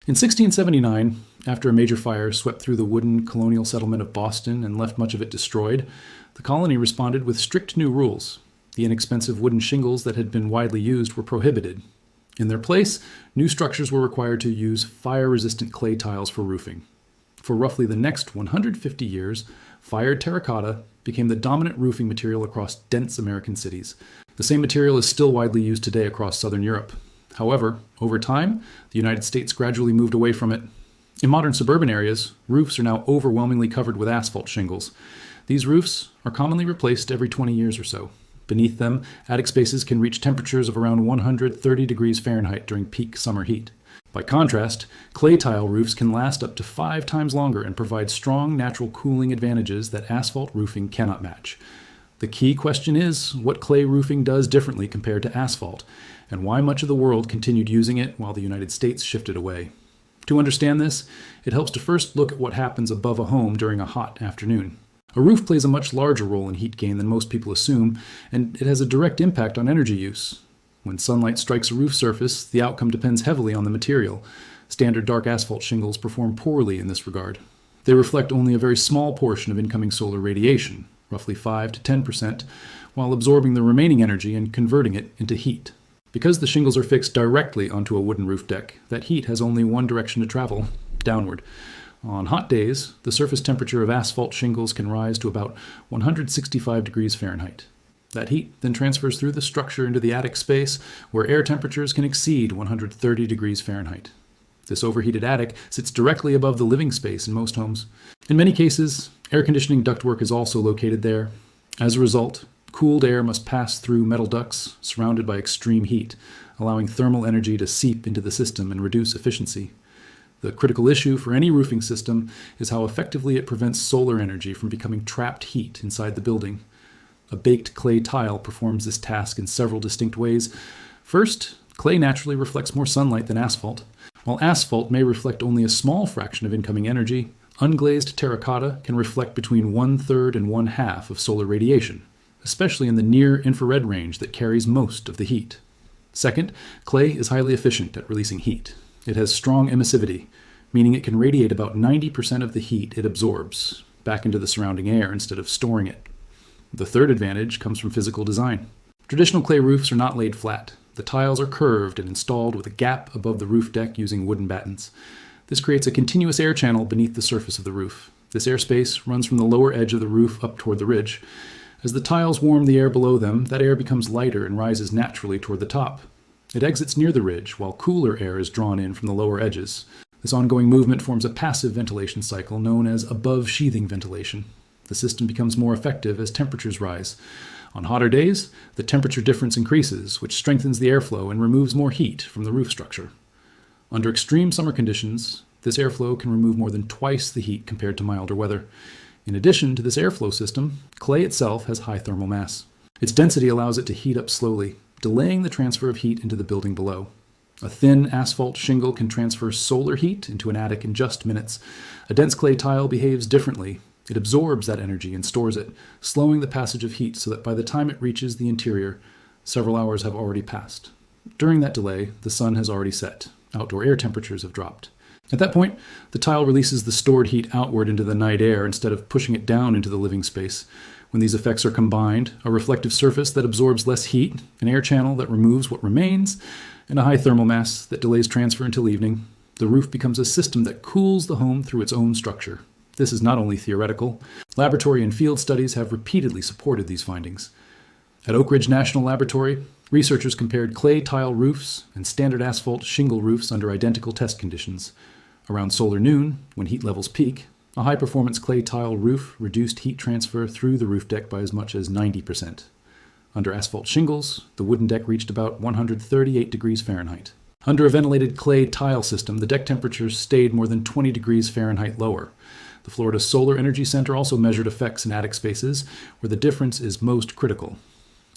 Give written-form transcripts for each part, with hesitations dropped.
In 1679, after a major fire swept through the wooden colonial settlement of Boston and left much of it destroyed, the colony responded with strict new rules. The inexpensive wooden shingles that had been widely used were prohibited. In their place, new structures were required to use fire-resistant clay tiles for roofing. For roughly the next 150 years, fired terracotta became the dominant roofing material across dense American cities. The same material is still widely used today across southern Europe. However, over time, the United States gradually moved away from it. In modern suburban areas, roofs are now overwhelmingly covered with asphalt shingles. These roofs are commonly replaced every 20 years or so. Beneath them, attic spaces can reach temperatures of around 130 degrees Fahrenheit during peak summer heat. By contrast, clay tile roofs can last up to 5 times longer and provide strong natural cooling advantages that asphalt roofing cannot match. The key question is what clay roofing does differently compared to asphalt, and why much of the world continued using it while the United States shifted away. To understand this, it helps to first look at what happens above a home during a hot afternoon. A roof plays a much larger role in heat gain than most people assume, and it has a direct impact on energy use. When sunlight strikes a roof surface, the outcome depends heavily on the material. Standard dark asphalt shingles perform poorly in this regard. They reflect only a very small portion of incoming solar radiation, roughly 5 to 10%, while absorbing the remaining energy and converting it into heat. Because the shingles are fixed directly onto a wooden roof deck, that heat has only one direction to travel, downward. On hot days, the surface temperature of asphalt shingles can rise to about 165 degrees Fahrenheit. That heat then transfers through the structure into the attic space, where air temperatures can exceed 130 degrees Fahrenheit. This overheated attic sits directly above the living space in most homes. In many cases, air conditioning ductwork is also located there. As a result, cooled air must pass through metal ducts surrounded by extreme heat, allowing thermal energy to seep into the system and reduce efficiency. The critical issue for any roofing system is how effectively it prevents solar energy from becoming trapped heat inside the building. A baked clay tile performs this task in several distinct ways. First, clay naturally reflects more sunlight than asphalt. While asphalt may reflect only a small fraction of incoming energy, unglazed terracotta can reflect between 1/3 and 1/2 of solar radiation, especially in the near-infrared range that carries most of the heat. Second, clay is highly efficient at releasing heat. It has strong emissivity, meaning it can radiate about 90% of the heat it absorbs back into the surrounding air instead of storing it. The third advantage comes from physical design. Traditional clay roofs are not laid flat. The tiles are curved and installed with a gap above the roof deck using wooden battens. This creates a continuous air channel beneath the surface of the roof. This airspace runs from the lower edge of the roof up toward the ridge. As the tiles warm the air below them, that air becomes lighter and rises naturally toward the top. It exits near the ridge, while cooler air is drawn in from the lower edges. This ongoing movement forms a passive ventilation cycle known as above-sheathing ventilation. The system becomes more effective as temperatures rise. On hotter days, the temperature difference increases, which strengthens the airflow and removes more heat from the roof structure. Under extreme summer conditions, this airflow can remove more than twice the heat compared to milder weather. In addition to this airflow system, clay itself has high thermal mass. Its density allows it to heat up slowly, delaying the transfer of heat into the building below. A thin asphalt shingle can transfer solar heat into an attic in just minutes. A dense clay tile behaves differently. It absorbs that energy and stores it, slowing the passage of heat so that by the time it reaches the interior, several hours have already passed. During that delay, the sun has already set. Outdoor air temperatures have dropped. At that point, the tile releases the stored heat outward into the night air instead of pushing it down into the living space. When these effects are combined, a reflective surface that absorbs less heat, an air channel that removes what remains, and a high thermal mass that delays transfer until evening, the roof becomes a system that cools the home through its own structure. This is not only theoretical. Laboratory and field studies have repeatedly supported these findings. At Oak Ridge National Laboratory, researchers compared clay tile roofs and standard asphalt shingle roofs under identical test conditions. Around solar noon, when heat levels peak, a high-performance clay tile roof reduced heat transfer through the roof deck by as much as 90%. Under asphalt shingles, the wooden deck reached about 138 degrees Fahrenheit. Under a ventilated clay tile system, the deck temperatures stayed more than 20 degrees Fahrenheit lower. The Florida Solar Energy Center also measured effects in attic spaces, where the difference is most critical.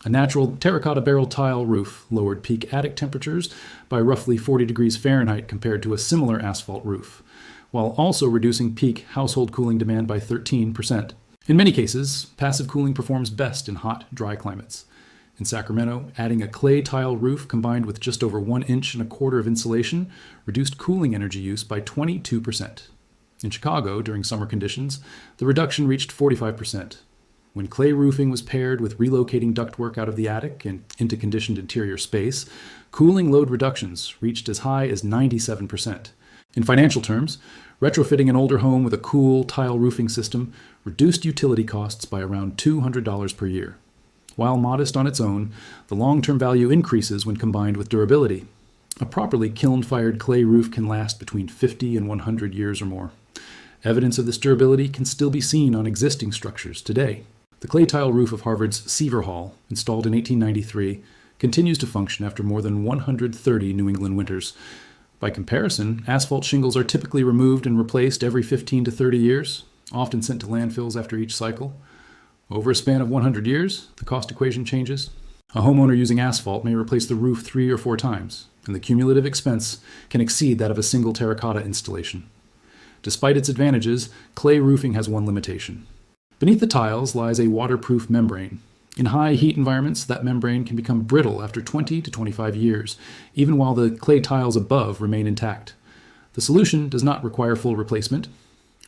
A natural terracotta barrel tile roof lowered peak attic temperatures by roughly 40 degrees Fahrenheit compared to a similar asphalt roof, while also reducing peak household cooling demand by 13%. In many cases, passive cooling performs best in hot, dry climates. In Sacramento, adding a clay tile roof combined with just over 1.25 inches of insulation reduced cooling energy use by 22%. In Chicago, during summer conditions, the reduction reached 45%. When clay roofing was paired with relocating ductwork out of the attic and into conditioned interior space, cooling load reductions reached as high as 97%. In financial terms, retrofitting an older home with a cool tile roofing system reduced utility costs by around $200 per year. While modest on its own, the long-term value increases when combined with durability. A properly kiln-fired clay roof can last between 50 and 100 years or more. Evidence of this durability can still be seen on existing structures today. The clay tile roof of Harvard's Seaver Hall, installed in 1893, continues to function after more than 130 New England winters. By comparison, asphalt shingles are typically removed and replaced every 15 to 30 years, often sent to landfills after each cycle. Over a span of 100 years, the cost equation changes. A homeowner using asphalt may replace the roof 3 or 4 times, and the cumulative expense can exceed that of a single terracotta installation. Despite its advantages, clay roofing has one limitation. Beneath the tiles lies a waterproof membrane. In high heat environments, that membrane can become brittle after 20 to 25 years, even while the clay tiles above remain intact. The solution does not require full replacement.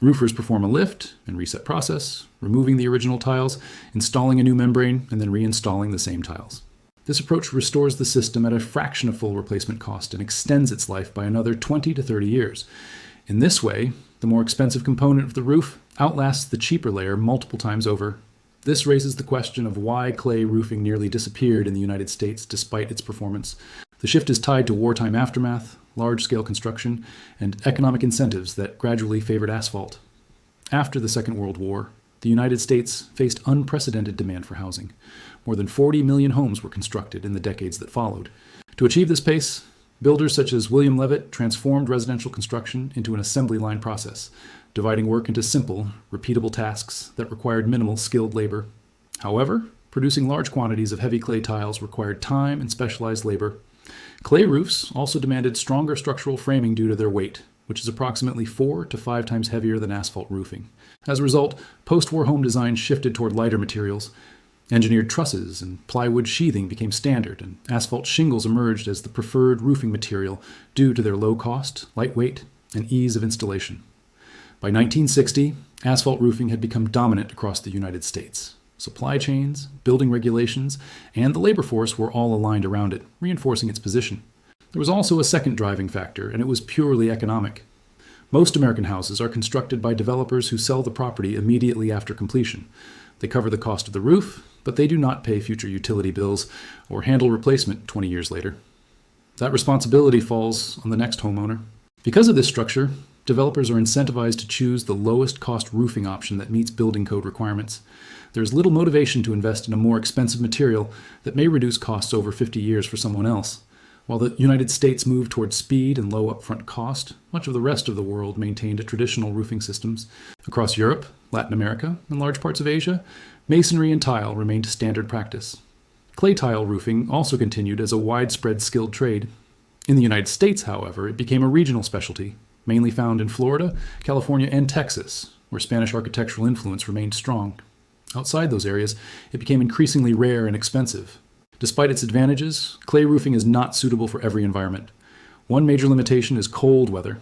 Roofers perform a lift and reset process, removing the original tiles, installing a new membrane, and then reinstalling the same tiles. This approach restores the system at a fraction of full replacement cost and extends its life by another 20 to 30 years. In this way, the more expensive component of the roof outlasts the cheaper layer multiple times over. This raises the question of why clay roofing nearly disappeared in the United States despite its performance. The shift is tied to wartime aftermath, large-scale construction, and economic incentives that gradually favored asphalt. After the Second World War, the United States faced unprecedented demand for housing. More than 40 million homes were constructed in the decades that followed. To achieve this pace, builders such as William Levitt transformed residential construction into an assembly line process, dividing work into simple, repeatable tasks that required minimal skilled labor. However, producing large quantities of heavy clay tiles required time and specialized labor. Clay roofs also demanded stronger structural framing due to their weight, which is approximately 4 to 5 times heavier than asphalt roofing. As a result, post-war home design shifted toward lighter materials. Engineered trusses and plywood sheathing became standard, and asphalt shingles emerged as the preferred roofing material due to their low cost, lightweight, and ease of installation. By 1960, asphalt roofing had become dominant across the United States. Supply chains, building regulations, and the labor force were all aligned around it, reinforcing its position. There was also a second driving factor, and it was purely economic. Most American houses are constructed by developers who sell the property immediately after completion. They cover the cost of the roof, but they do not pay future utility bills or handle replacement 20 years later. That responsibility falls on the next homeowner. Because of this structure, developers are incentivized to choose the lowest cost roofing option that meets building code requirements. There is little motivation to invest in a more expensive material that may reduce costs over 50 years for someone else. While the United States moved toward speed and low upfront cost, much of the rest of the world maintained traditional roofing systems. Across Europe, Latin America, and large parts of Asia, masonry and tile remained standard practice. Clay tile roofing also continued as a widespread skilled trade. In the United States, however, it became a regional specialty, mainly found in Florida, California, and Texas, where Spanish architectural influence remained strong. Outside those areas, it became increasingly rare and expensive. Despite its advantages, clay roofing is not suitable for every environment. One major limitation is cold weather.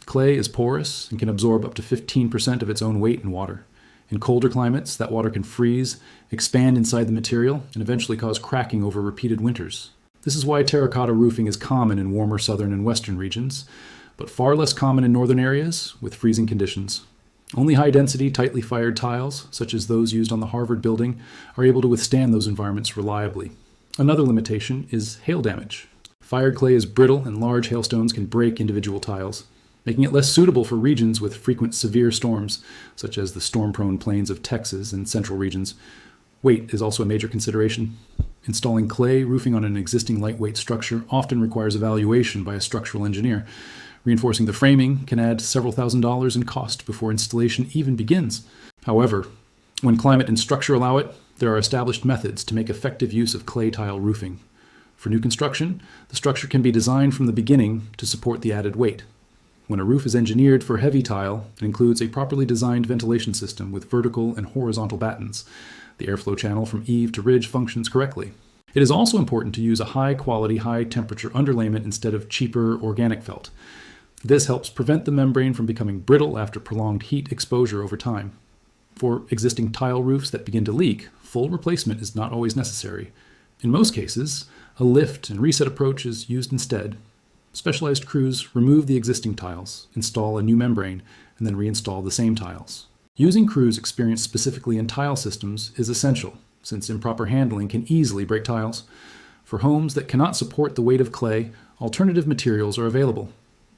Clay is porous and can absorb up to 15% of its own weight in water. In colder climates, that water can freeze, expand inside the material, and eventually cause cracking over repeated winters. This is why terracotta roofing is common in warmer southern and western regions, but far less common in northern areas with freezing conditions. Only high-density, tightly fired tiles, such as those used on the Harvard building, are able to withstand those environments reliably. Another limitation is hail damage. Fired clay is brittle, and large hailstones can break individual tiles, making it less suitable for regions with frequent severe storms, such as the storm-prone plains of Texas and central regions. Weight is also a major consideration. Installing clay roofing on an existing lightweight structure often requires evaluation by a structural engineer. Reinforcing the framing can add several $1,000s in cost before installation even begins. However, when climate and structure allow it, there are established methods to make effective use of clay tile roofing. For new construction, the structure can be designed from the beginning to support the added weight. When a roof is engineered for heavy tile, it includes a properly designed ventilation system with vertical and horizontal battens. The airflow channel from eave to ridge functions correctly. It is also important to use a high-quality, high-temperature underlayment instead of cheaper organic felt. This helps prevent the membrane from becoming brittle after prolonged heat exposure over time. For existing tile roofs that begin to leak, full replacement is not always necessary. In most cases, a lift and reset approach is used instead. Specialized crews remove the existing tiles, install a new membrane, and then reinstall the same tiles. Using crews experienced specifically in tile systems is essential, since improper handling can easily break tiles. For homes that cannot support the weight of clay, alternative materials are available.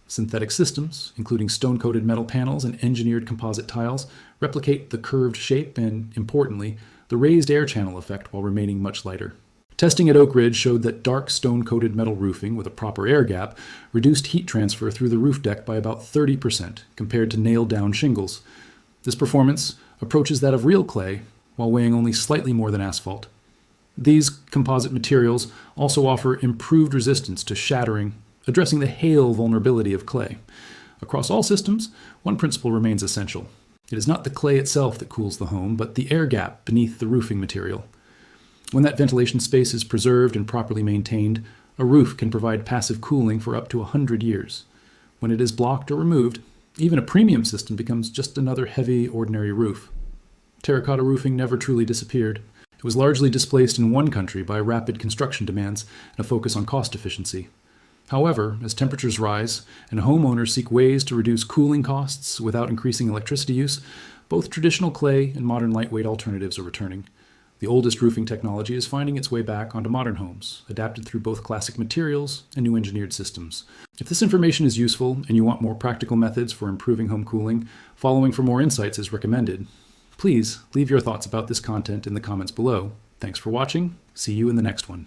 Synthetic systems, including stone-coated metal panels and engineered composite tiles, replicate the curved shape and, importantly, the raised air channel effect while remaining much lighter. Testing at Oak Ridge showed that dark stone-coated metal roofing with a proper air gap reduced heat transfer through the roof deck by about 30% compared to nailed-down shingles. This performance approaches that of real clay while weighing only slightly more than asphalt. These composite materials also offer improved resistance to shattering, addressing the hail vulnerability of clay. Across all systems, one principle remains essential. It is not the clay itself that cools the home, but the air gap beneath the roofing material. When that ventilation space is preserved and properly maintained, a roof can provide passive cooling for up to 100 years. When it is blocked or removed, even a premium system becomes just another heavy, ordinary roof. Terracotta roofing never truly disappeared. It was largely displaced in one country by rapid construction demands and a focus on cost efficiency. However, as temperatures rise and homeowners seek ways to reduce cooling costs without increasing electricity use, both traditional clay and modern lightweight alternatives are returning. The oldest roofing technology is finding its way back onto modern homes, adapted through both classic materials and new engineered systems. If this information is useful and you want more practical methods for improving home cooling, following for more insights is recommended. Please leave your thoughts about this content in the comments below. Thanks for watching. See you in the next one.